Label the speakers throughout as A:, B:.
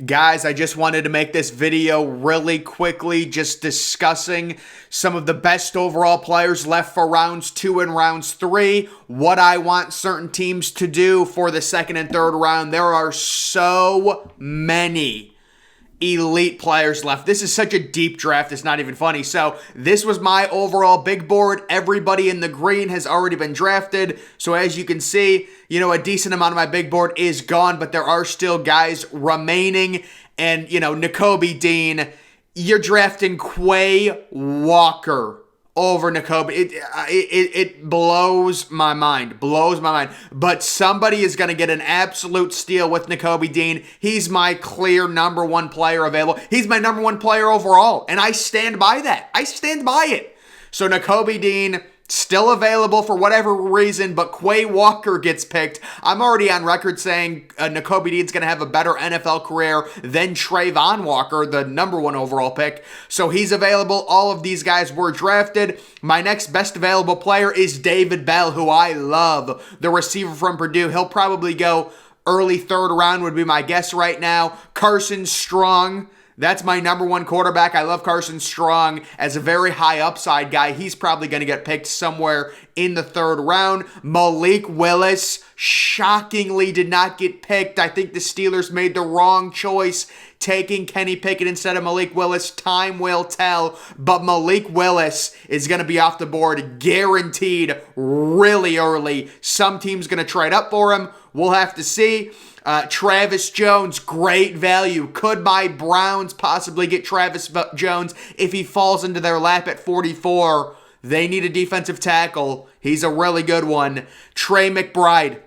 A: Guys, I just wanted to make this video really quickly, just discussing some of the best overall players left for rounds 2 and rounds 3, what I want certain teams to do for the second and third round. There are so many elite players left. This is such a deep draft, it's not even funny. So this was my overall big board. Everybody in the green has already been drafted. So as you can see, a decent amount of my big board is gone, but there are still guys remaining. And, Nakobe Dean, you're drafting Quay Walker over Nakobe. It blows my mind. But somebody is going to get an absolute steal with Nakobe Dean. He's my clear number one player available. He's my number one player overall, and I stand by that. I stand by it. So Nakobe Dean, still available for whatever reason, but Quay Walker gets picked. I'm already on record saying Nakobe Dean's going to have a better NFL career than Trayvon Walker, the number one overall pick. So he's available. All of these guys were drafted. My next best available player is David Bell, who I love, the receiver from Purdue. He'll probably go early third round would be my guess right now. Carson Strong, that's my number one quarterback. I love Carson Strong as a very high upside guy. He's probably going to get picked somewhere in the third round. Malik Willis shockingly did not get picked. I think the Steelers made the wrong choice taking Kenny Pickett instead of Malik Willis. Time will tell, but Malik Willis is going to be off the board guaranteed really early. Some team's going to trade up for him. We'll have to see. Travis Jones, great value. Could my Browns possibly get Travis Jones if he falls into their lap at 44? They need a defensive tackle. He's a really good one. Trey McBride,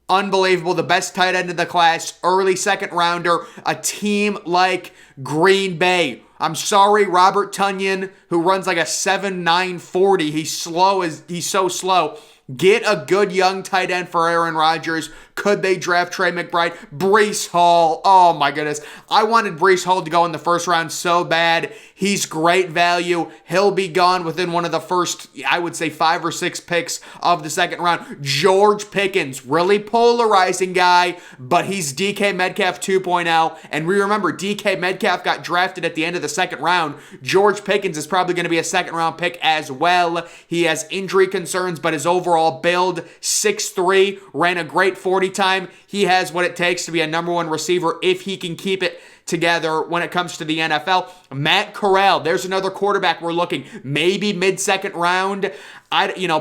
A: unbelievable. The best tight end of the class. Early second rounder. A team like Green Bay. I'm sorry, Robert Tonyan, who runs like a 7.9 40. He's so slow. Get a good young tight end for Aaron Rodgers. Could they draft Trey McBride? Breece Hall. Oh my goodness. I wanted Breece Hall to go in the first round so bad. He's great value. He'll be gone within one of the first, I would say, 5 or 6 picks of the second round. George Pickens, really polarizing guy, but he's DK Metcalf 2.0. And we remember DK Metcalf got drafted at the end of the second round. George Pickens is probably going to be a second round pick as well. He has injury concerns, but his overall build, 6'3", ran a great 40 time. He has what it takes to be a number one receiver if he can keep it together when it comes to the NFL. Matt Corral, there's another quarterback we're looking, maybe mid-second round.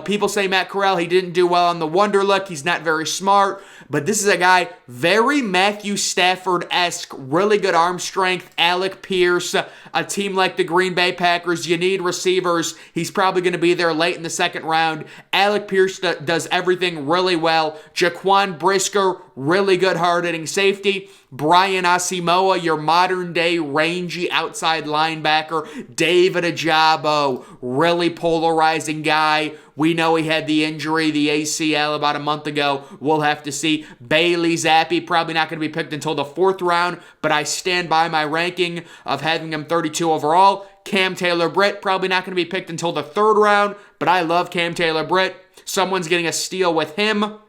A: People say Matt Corral, he didn't do well on the Wonderlic. He's not very smart, but this is a guy very Matthew Stafford-esque, really good arm strength. Alec Pierce, a team like the Green Bay Packers, you need receivers. He's probably going to be there late in the second round. Alec Pierce does everything really well. Jaquan Brisker, really good hard-hitting safety. Brian Asamoah, your modern-day rangy outside linebacker. David Ajabo, really polarizing guy. We know he had the injury, the ACL, about a month ago. We'll have to see. Bailey Zappi, probably not going to be picked until the fourth round, but I stand by my ranking of having him 32 overall. Cam Taylor-Britt, probably not going to be picked until the third round, but I love Cam Taylor-Britt. Someone's getting a steal with him.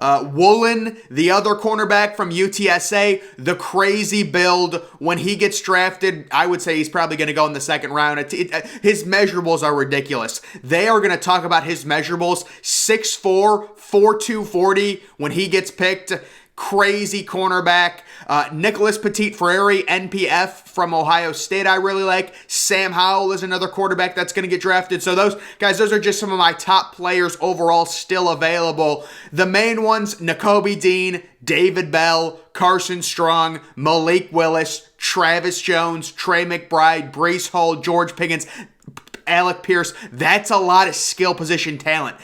A: Woolen, the other cornerback from UTSA, the crazy build. When he gets drafted, I would say he's probably going to go in the second round. His measurables are ridiculous. They are going to talk about his measurables. 6'4", 4'2", when he gets picked. Crazy cornerback. Nicholas Petit-Frere, NPF from Ohio State, I really like. Sam Howell is another quarterback that's going to get drafted. So those are just some of my top players overall still available. The main ones, Nakobe Dean, David Bell, Carson Strong, Malik Willis, Travis Jones, Trey McBride, Breece Hall, George Pickens, Alec Pierce. That's a lot of skill position talent.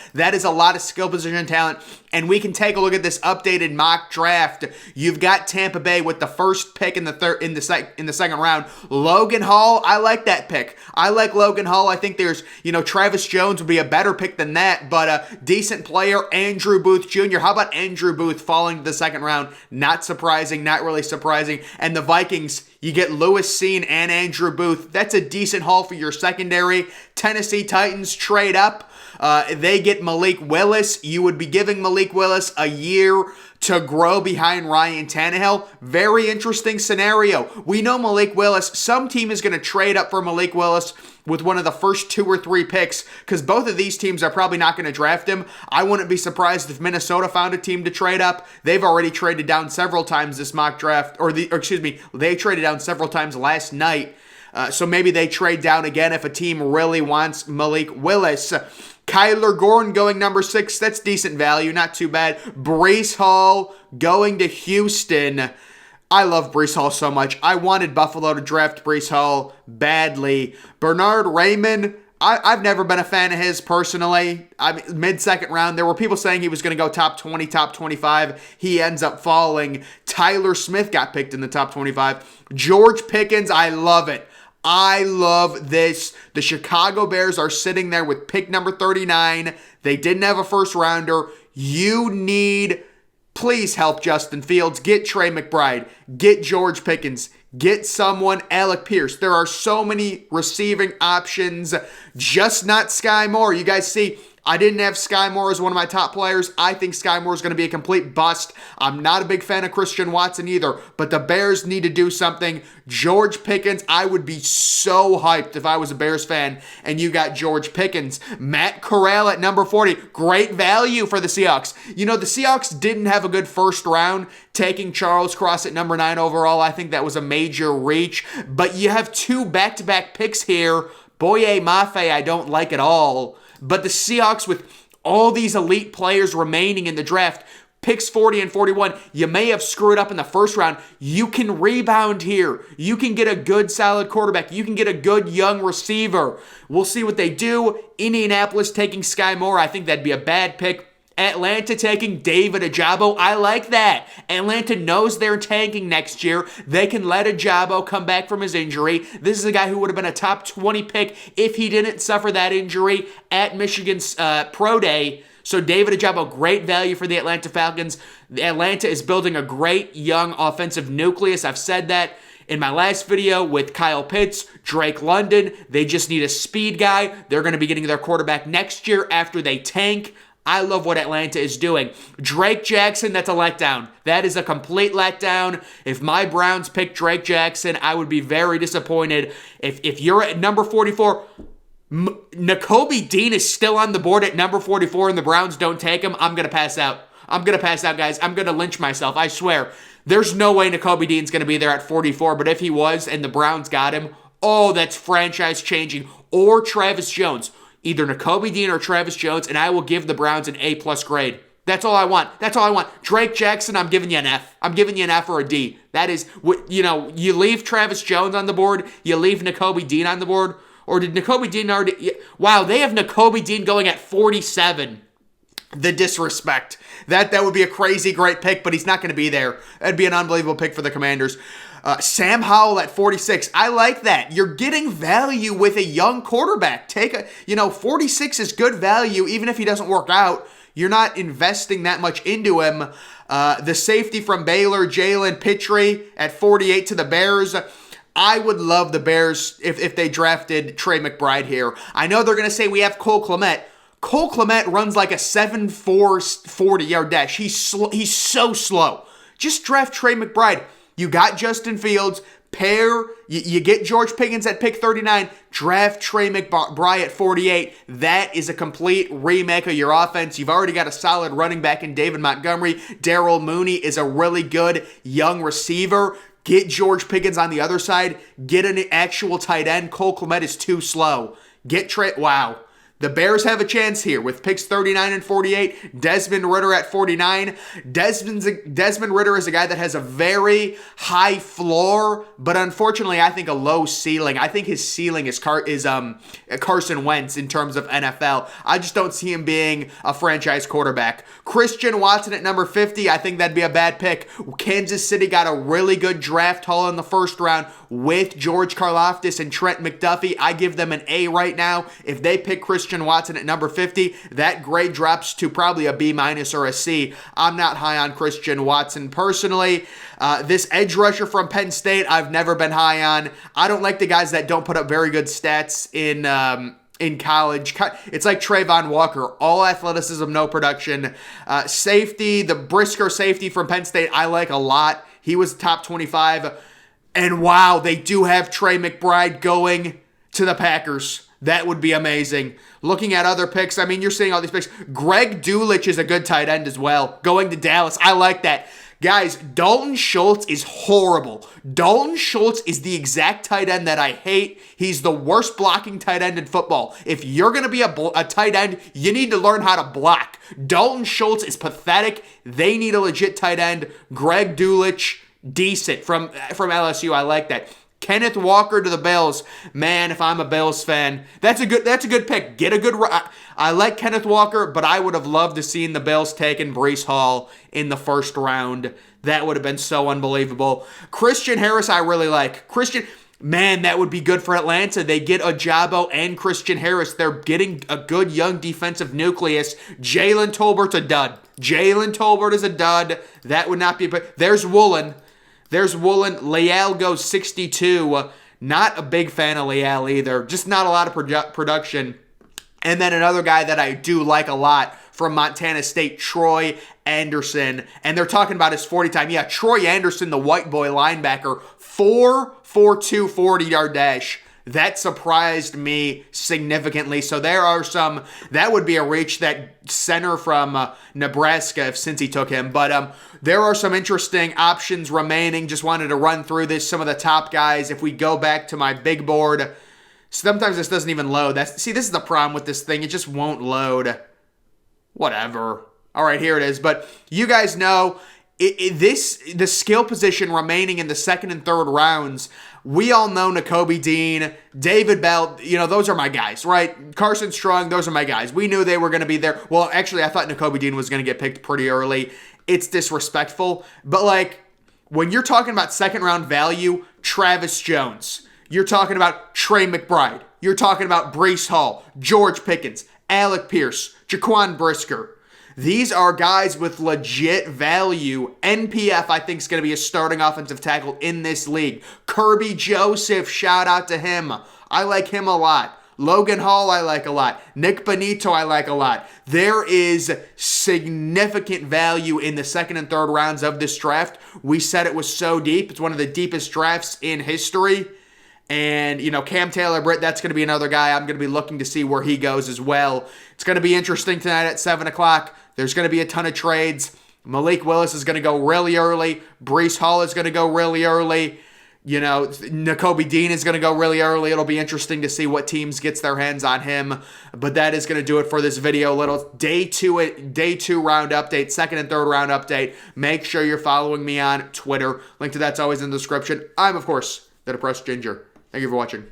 A: And we can take a look at this updated mock draft. You've got Tampa Bay with the first pick in the second round. Logan Hall, I like that pick. I like Logan Hall. I think there's, Travis Jones would be a better pick than that, but a decent player. Andrew Booth Jr. How about Andrew Booth falling to the second round? Not surprising, not really surprising. And the Vikings, you get Lewis Cine and Andrew Booth. That's a decent haul for your secondary. Tennessee Titans trade up. They get Malik Willis. You would be giving Malik Willis a year to grow behind Ryan Tannehill. Very interesting scenario. We know Malik Willis, some team is going to trade up for Malik Willis with one of the first 2 or 3 picks, because both of these teams are probably not going to draft him. I wouldn't be surprised if Minnesota found a team to trade up. They've already traded down several times this mock draft, they traded down several times last night. So maybe they trade down again if a team really wants Malik Willis. Kyler Gordon going number 6. That's decent value. Not too bad. Breece Hall going to Houston. I love Breece Hall so much. I wanted Buffalo to draft Breece Hall badly. Bernard Raymond, I've never been a fan of his personally. Mid-second round, there were people saying he was going to go top 20, top 25. He ends up falling. Tyler Smith got picked in the top 25. George Pickens, I love it. I love this. The Chicago Bears are sitting there with pick number 39. They didn't have a first rounder. Please help Justin Fields. Get Trey McBride. Get George Pickens. Get someone, Alec Pierce. There are so many receiving options, just not Sky Moore. You guys see, I didn't have Sky Moore as one of my top players. I think Sky Moore is going to be a complete bust. I'm not a big fan of Christian Watson either, but the Bears need to do something. George Pickens, I would be so hyped if I was a Bears fan and you got George Pickens. Matt Corral at number 40, great value for the Seahawks. You know, the Seahawks didn't have a good first round. Taking Charles Cross at number 9 overall, I think that was a major reach, but you have 2 back-to-back picks here. Boye Mafe, I don't like at all. But the Seahawks, with all these elite players remaining in the draft, picks 40 and 41, you may have screwed up in the first round. You can rebound here. You can get a good, solid quarterback. You can get a good, young receiver. We'll see what they do. Indianapolis taking Sky Moore, I think that'd be a bad pick. Atlanta taking David Ojabo. I like that. Atlanta knows they're tanking next year. They can let Ojabo come back from his injury. This is a guy who would have been a top 20 pick if he didn't suffer that injury at Michigan's Pro Day. So David Ojabo, great value for the Atlanta Falcons. Atlanta is building a great young offensive nucleus. I've said that in my last video with Kyle Pitts, Drake London. They just need a speed guy. They're going to be getting their quarterback next year after they tank. I love what Atlanta is doing. Drake Jackson, that's a letdown. That is a complete letdown. If my Browns pick Drake Jackson, I would be very disappointed. If you're at number 44, Nakobe Dean is still on the board at number 44 and the Browns don't take him, I'm going to pass out. Guys. I'm going to lynch myself, I swear. There's no way Nakobe Dean's going to be there at 44, but if he was and the Browns got him, that's franchise changing. Or Travis Jones. Either Nakobe Dean or Travis Jones, and I will give the Browns an A+ grade. That's all I want. Drake Jackson, I'm giving you an F. I'm giving you an F or a D. That is, you leave Travis Jones on the board, you leave Nakobe Dean on the board, or did Nakobe Dean already... Wow, they have Nakobe Dean going at 47. The disrespect. That would be a crazy great pick, but he's not going to be there. That'd be an unbelievable pick for the Commanders. Sam Howell at 46. I like that. You're getting value with a young quarterback. 46 is good value, even if he doesn't work out. You're not investing that much into him. The safety from Baylor, Jalen Pitre at 48 to the Bears. I would love the Bears if they drafted Trey McBride here. I know they're going to say we have Cole Kmet. Cole Kmet runs like a 7.4 40-yard dash. He's so slow. Just draft Trey McBride. You got Justin Fields. You get George Pickens at pick 39. Draft Trey McBride at 48. That is a complete remake of your offense. You've already got a solid running back in David Montgomery. Darrell Mooney is a really good young receiver. Get George Pickens on the other side. Get an actual tight end. Cole Kmet is too slow. Get Trey. Wow. The Bears have a chance here with picks 39 and 48. Desmond Ritter at 49. Desmond Ritter is a guy that has a very high floor, but unfortunately, I think a low ceiling. I think his ceiling is Carson Wentz in terms of NFL. I just don't see him being a franchise quarterback. Christian Watson at number 50. I think that'd be a bad pick. Kansas City got a really good draft haul in the first round with George Karlaftis and Trent McDuffie. I give them an A right now. If they pick Christian Watson at number 50, that grade drops to probably a B- or a C. I'm not high on Christian Watson personally. This edge rusher from Penn State, I've never been high on. I don't like the guys that don't put up very good stats in college. It's like Trayvon Walker, all athleticism, no production. Safety, the Brisker safety from Penn State, I like a lot. He was top 25. And wow, they do have Trey McBride going to the Packers. That would be amazing. Looking at other picks, I mean, you're seeing all these picks. Greg Dulcich is a good tight end as well, going to Dallas. I like that. Guys, Dalton Schultz is horrible. Dalton Schultz is the exact tight end that I hate. He's the worst blocking tight end in football. If you're going to be a tight end, you need to learn how to block. Dalton Schultz is pathetic. They need a legit tight end. Greg Dulcich, decent from LSU. I like that. Kenneth Walker to the Bills. Man, if I'm a Bills fan, that's a good pick. Get a good. I like Kenneth Walker, but I would have loved to seen the Bills taking Breece Hall in the first round. That would have been so unbelievable. Christian Harris, I really like. Man, that would be good for Atlanta. They get Ajabo and Christian Harris. They're getting a good young defensive nucleus. Jalen Tolbert's a dud. Jalen Tolbert is a dud. That would not be. There's Woolen. Leal goes 62. Not a big fan of Leal either. Just not a lot of production. And then another guy that I do like a lot from Montana State, Troy Anderson. And they're talking about his 40 time. Yeah, Troy Anderson, the white boy linebacker, 4.42 40-yard dash. That surprised me significantly. So there are some, that would be a reach, that center from Nebraska, if Cincy took him. But there are some interesting options remaining. Just wanted to run through this, some of the top guys. If we go back to my big board, sometimes this doesn't even load. This is the problem with this thing. It just won't load. Whatever. All right, here it is. But you guys know, the skill position remaining in the second and third rounds, we all know Nakobe Dean, David Bell, those are my guys, right? Carson Strong, those are my guys. We knew they were going to be there. Well, actually, I thought Nakobe Dean was going to get picked pretty early. It's disrespectful. But, when you're talking about second-round value, Travis Jones. You're talking about Trey McBride. You're talking about Breece Hall, George Pickens, Alec Pierce, Jaquan Brisker. These are guys with legit value. NPF, I think, is going to be a starting offensive tackle in this league. Kirby Joseph, shout out to him. I like him a lot. Logan Hall, I like a lot. Nick Benito, I like a lot. There is significant value in the second and third rounds of this draft. We said it was so deep. It's one of the deepest drafts in history. And, Cam Taylor-Britt, that's going to be another guy I'm going to be looking to see where he goes as well. It's going to be interesting tonight at 7 o'clock. There's going to be a ton of trades. Malik Willis is going to go really early. Breece Hall is going to go really early. Nakobe Dean is going to go really early. It'll be interesting to see what teams gets their hands on him. But that is going to do it for this video. Little day two round update, second and third round update. Make sure you're following me on Twitter. Link to that's always in the description. I'm, of course, the Depressed Ginger. Thank you for watching.